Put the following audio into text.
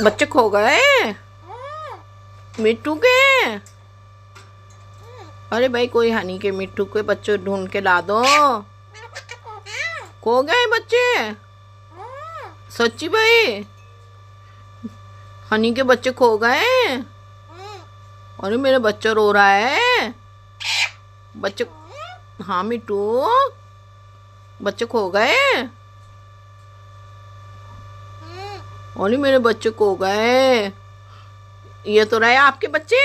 बच्चे खो गए मिट्टू के। अरे भाई कोई हनी के मिट्टू के बच्चे ढूंढ के ला दो। खो गए बच्चे सच्ची भाई। हनी के बच्चे खो गए। अरे मेरा बच्चा रो रहा है। बच्चे हाँ मिट्टू बच्चे खो गए। अरे मेरे बच्चे खो गए। ये तो रहे आपके बच्चे।